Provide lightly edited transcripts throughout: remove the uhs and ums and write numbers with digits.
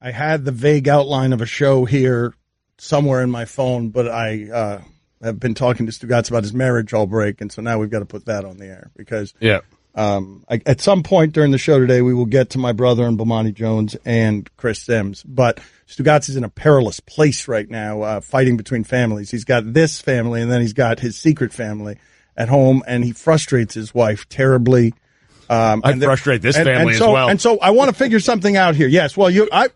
I had the vague outline of a show here somewhere in my phone, but I have been talking to Stugotz about his marriage all break, and so now we've got to put that on the air because at some point during the show today, we will get to my brother and Bomani Jones and Chris Sims. But Stugotz is in a perilous place right now, fighting between families. He's got this family, and then he's got his secret family at home, and he frustrates his wife terribly. I frustrate this family as well. And so I want to figure something out here. Yes, well, I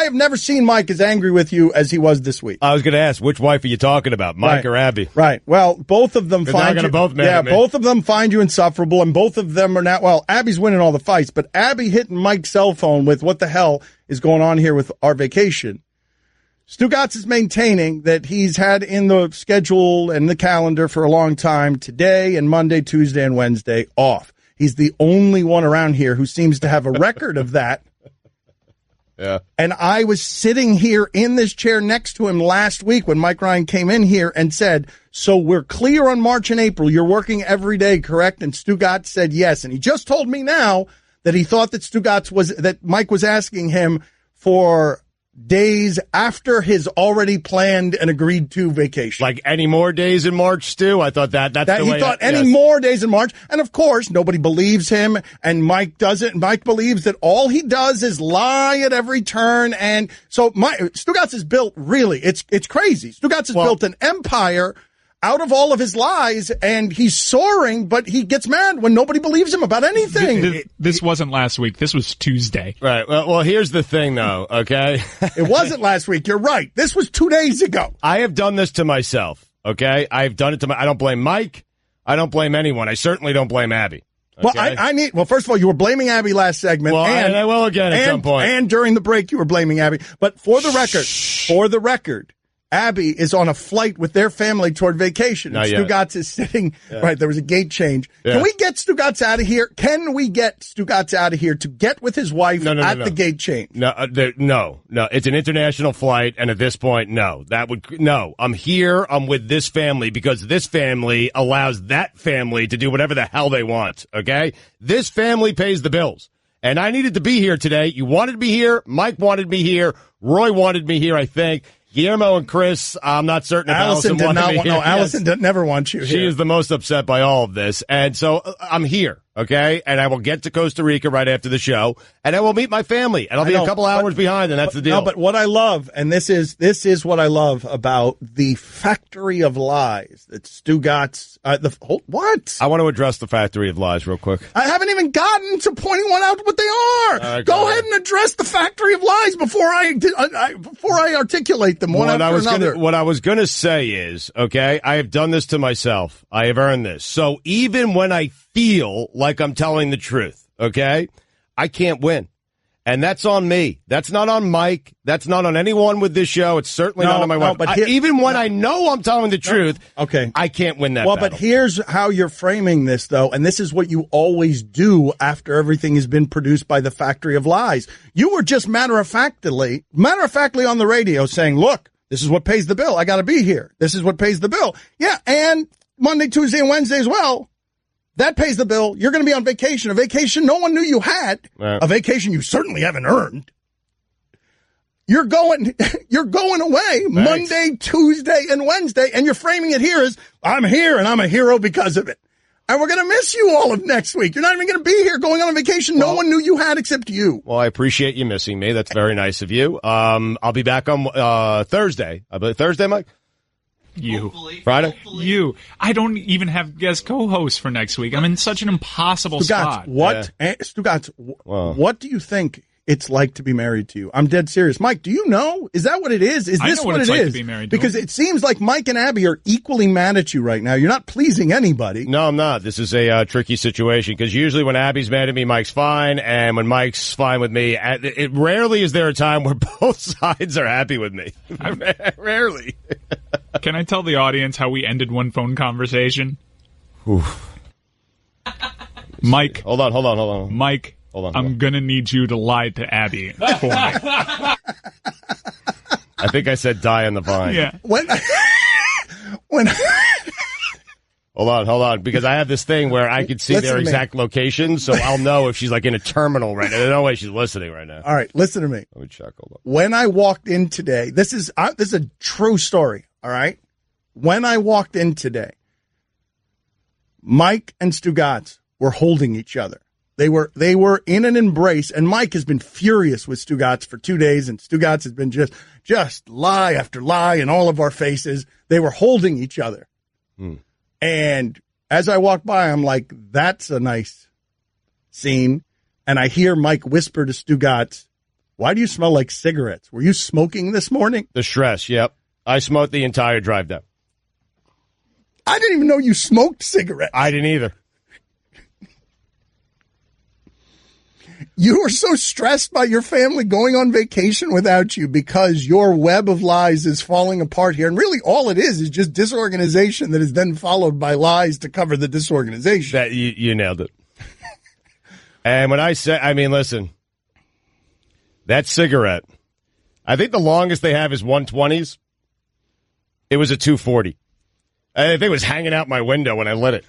have never seen Mike as angry with you as he was this week. I was going to ask, which wife are you talking about, Mike or Abby? Right. Well, both of them find you. Both of them find you insufferable, and both of them are now. Well, Abby's winning all the fights, but Abby hitting Mike's cell phone with what the hell is going on here with our vacation. Stugotz is maintaining that he's had in the schedule and the calendar for a long time today and Monday, Tuesday, and Wednesday off. He's the only one around here who seems to have a record of that. Yeah. And I was sitting here in this chair next to him last week when Mike Ryan came in here and said, so we're clear on March and April. You're working every day, correct? And Stugotz said yes. And he just told me now that he thought that Mike was asking him for days after his already planned and agreed to vacation. Like any more days in March, Stu? I thought that's the way. He thought any more days in March. And of course, nobody believes him. And Mike doesn't. Mike believes that all he does is lie at every turn. And so Stugotz is built really, it's crazy. Stugotz has built an empire out of all of his lies, and he's soaring, but he gets mad when nobody believes him about anything. This wasn't last week. This was Tuesday. Right. Well, here's the thing, though, okay? It wasn't last week. You're right. This was 2 days ago. I have done this to myself, okay? I've done it to I don't blame Mike. I don't blame anyone. I certainly don't blame Abby. Okay? Well, first of all, you were blaming Abby last segment. Well, and I will again at some point. And during the break, you were blaming Abby. But for the record, Abby is on a flight with their family toward vacation. Stugotz is sitting, right, there was a gate change. Yeah. Can we get Stugotz out of here? Can we get Stugotz out of here to get with his wife at the gate change? No, it's an international flight, and at this point, no. I'm here, I'm with this family, because this family allows that family to do whatever the hell they want, okay? This family pays the bills. And I needed to be here today. You wanted to be here. Mike wanted me here. Roy wanted me here, I think. Guillermo and Chris, I'm not certain if Allison wanted me here. No, Allison never wants you here. She is the most upset by all of this. And so I'm here, okay? And I will get to Costa Rica right after the show, and I will meet my family. And I'll be a couple hours behind, and that's the deal. No, but what I love, and this is what I love about the factory of lies that Stugotz, what? I want to address the factory of lies real quick. I haven't even gotten to pointing one out what they are. Go ahead and address the factory of lies before I articulate them one after another. What I was going to say is, okay, I have done this to myself. I have earned this. So even when I feel like I'm telling the truth, okay, I can't win. And that's on me. That's not on Mike. That's not on anyone with this show. It's certainly not on my wife. But even when I know I'm telling the truth, I can't win that battle. But here's how you're framing this, though, and this is what you always do after everything has been produced by the factory of lies. You were just matter-of-factly on the radio saying, look, this is what pays the bill. I got to be here. This is what pays the bill. Yeah, and Monday, Tuesday, and Wednesday as well. That pays the bill. You're going to be on vacation. A vacation no one knew you had. Right. A vacation you certainly haven't earned. You're going away Monday, Tuesday, and Wednesday, and you're framing it here as, I'm here, and I'm a hero because of it. And we're going to miss you all of next week. You're not even going to be here going on a vacation no one knew you had except you. Well, I appreciate you missing me. That's very nice of you. I'll be back on Thursday. Thursday, Mike? Friday? You. I don't even have guest co-hosts for next week. I'm in such an impossible spot. Stugotz, what do you think it's like to be married to you? I'm dead serious. Mike, do you know? Is that what it is? Is this what it is? To be married to because it seems like Mike and Abby are equally mad at you right now. You're not pleasing anybody. No, I'm not. This is a tricky situation because usually when Abby's mad at me, Mike's fine. And when Mike's fine with me, it rarely is there a time where both sides are happy with me. Rarely. Can I tell the audience how we ended one phone conversation? Mike. Hold on. Mike. I'm going to need you to lie to Abby for me. I think I said die on the vine. Yeah. When Hold Hold on, because I have this thing where I can see their exact location, so I'll know if she's like in a terminal right now. There's no way she's listening right now. All right, listen to me. Let me check. Hold on. When I walked in today, this is a true story, all right? When I walked in today, Mike and Stugotz were holding each other. They were in an embrace, and Mike has been furious with Stugotz for 2 days, and Stugotz has been just lie after lie in all of our faces. They were holding each other. And as I walked by, I'm like, that's a nice scene. And I hear Mike whisper to Stugotz, why do you smell like cigarettes? Were you smoking this morning? The stress, yep. I smoked the entire drive down. I didn't even know you smoked cigarettes. I didn't either. You were so stressed by your family going on vacation without you because your web of lies is falling apart here. And really all it is just disorganization that is then followed by lies to cover the disorganization. That you nailed it. And when I say, I mean, listen, that cigarette, I think the longest they have is 120s. It was a 240. I think it was hanging out my window when I lit it.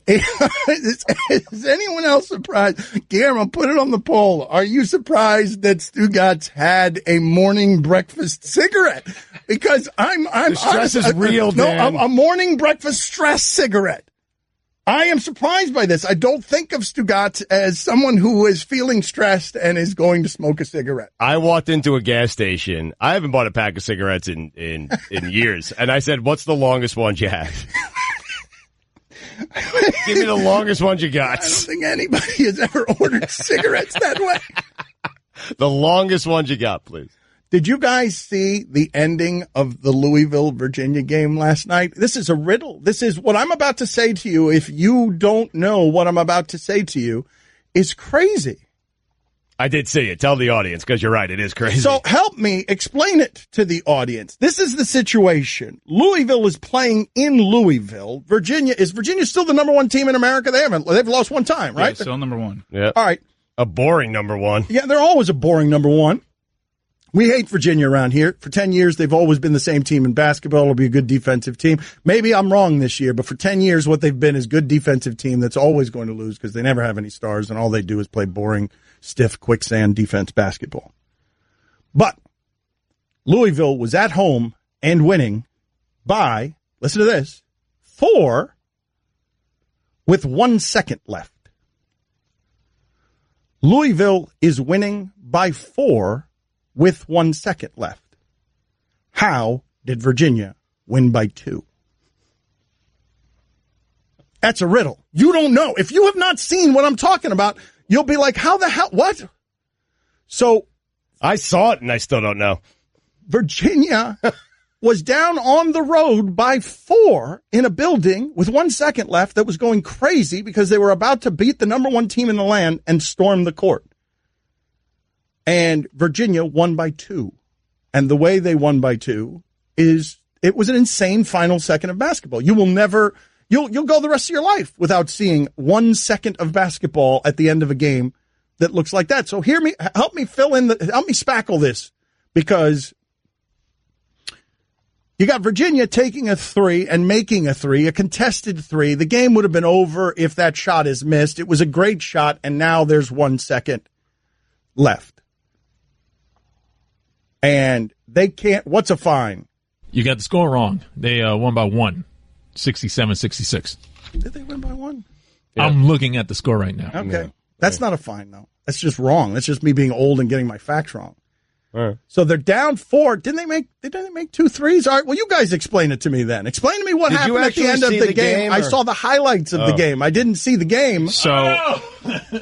Is anyone else surprised? Guillermo, put it on the poll. Are you surprised that Stugotz had a morning breakfast cigarette? Because the stress is real, Dan. No, a morning breakfast stress cigarette. I am surprised by this. I don't think of Stugotz as someone who is feeling stressed and is going to smoke a cigarette. I walked into a gas station. I haven't bought a pack of cigarettes in years. And I said, what's the longest one you have? Give me the longest one you got. I don't think anybody has ever ordered cigarettes that way. The longest one you got, please. Did you guys see the ending of the Louisville, Virginia game last night? This is a riddle. This is what I'm about to say to you. If you don't know what I'm about to say to you, is crazy. I did see it. Tell the audience, because you're right. It is crazy. So help me explain it to the audience. This is the situation. Louisville is playing in Louisville. Is Virginia still the number one team in America? They've lost one time, right? Yeah, still number one. Yeah. All right. A boring number one. Yeah, they're always a boring number one. We hate Virginia around here. For 10 years, they've always been the same team in basketball. It'll be a good defensive team. Maybe I'm wrong this year, but for 10 years, what they've been is good defensive team that's always going to lose because they never have any stars, and all they do is play boring, stiff, quicksand defense basketball. But Louisville was at home and winning by, listen to this, 4 with 1 second left. Louisville is winning by 4 with 1 second left. How did Virginia win by 2? That's a riddle. You don't know. If you have not seen what I'm talking about, you'll be like, how the hell, what? So I saw it and I still don't know. Virginia was down on the road by 4 in a building with 1 second left that was going crazy because they were about to beat the number one team in the land and storm the court. And Virginia won by 2. And the way they won by 2 is it was an insane final second of basketball. You will never, you'll go the rest of your life without seeing 1 second of basketball at the end of a game that looks like that. So help me spackle this, because you got Virginia taking a 3 and making a 3, a contested 3. The game would have been over if that shot is missed. It was a great shot, and now there's 1 second left. And they can't, what's a fine? You got the score wrong. They won by 1, 67-66. Did they win by 1? Yeah. I'm looking at the score right now. Okay. Yeah. That's not a fine, though. That's just wrong. That's just me being old and getting my facts wrong. Right. So they're down 4. Didn't they make 2 threes? All right. Well, you guys explain it to me then. Explain to me what happened at the end of the game. I saw the highlights of the game. I didn't see the game. So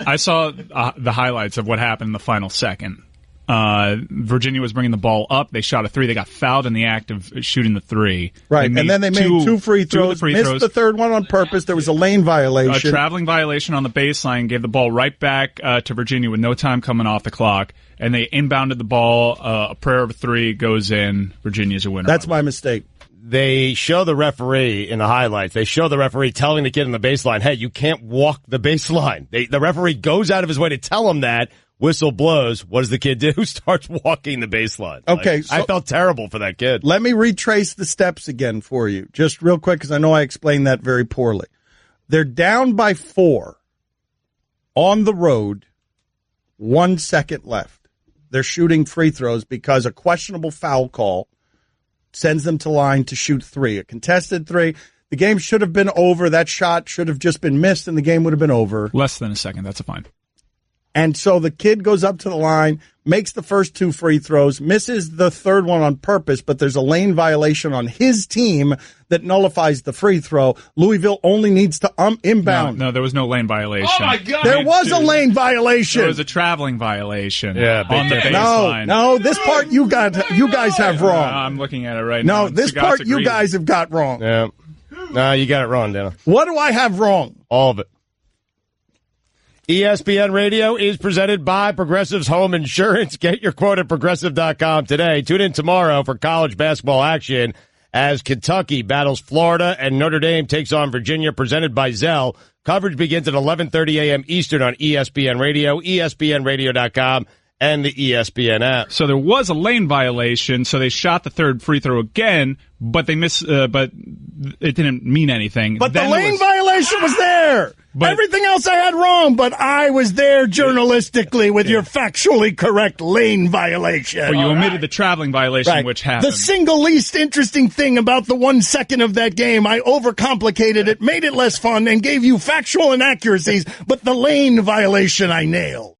I saw the highlights of what happened in the final second. Virginia was bringing the ball up. They shot a 3. They got fouled in the act of shooting the 3. Right, and then they made 2 free throws. Missed the third one on purpose. There was a lane violation. A traveling violation on the baseline. Gave the ball right back to Virginia with no time coming off the clock. And they inbounded the ball. A prayer of a 3 goes in. Virginia's a winner. That's my mistake. They show the referee in the highlights. They show the referee telling the kid on the baseline, hey, you can't walk the baseline. The referee goes out of his way to tell him that Whistle blows. What does the kid do? Starts walking the baseline. Okay, I felt terrible for that kid. Let me retrace the steps again for you, just real quick, because I know I explained that very poorly. They're down by 4 on the road, 1 second left. They're shooting free throws because a questionable foul call sends them to line to shoot 3. A contested 3. The game should have been over. That shot should have just been missed, and the game would have been over. Less than a second. That's a fine. And so the kid goes up to the line, makes the first 2 free throws, misses the third one on purpose, but there's a lane violation on his team that nullifies the free throw. Louisville only needs to inbound. No, there was no lane violation. Oh, my God. There was a lane violation. There was a traveling violation. Yeah, on the baseline. No, this part you guys have wrong. I'm looking at it right now. No, this Stugotz part you agrees. guys have got wrong. Yeah. No, you got it wrong, Dana. What do I have wrong? All of it. ESPN Radio is presented by Progressive's Home Insurance. Get your quote at Progressive.com today. Tune in tomorrow for college basketball action as Kentucky battles Florida and Notre Dame takes on Virginia, presented by Zell. Coverage begins at 11:30 a.m. Eastern on ESPN Radio, ESPNRadio.com, and the ESPN app. So there was a lane violation, so they shot the third free throw again, but they but it didn't mean anything. But Then the there lane was- violation was there. But- Everything else I had wrong, but I was there journalistically with your factually correct lane violation. But you omitted the traveling violation, Right. which happened. The single least interesting thing about the 1 second of that game, I overcomplicated it, made it less fun, and gave you factual inaccuracies, but the lane violation I nailed.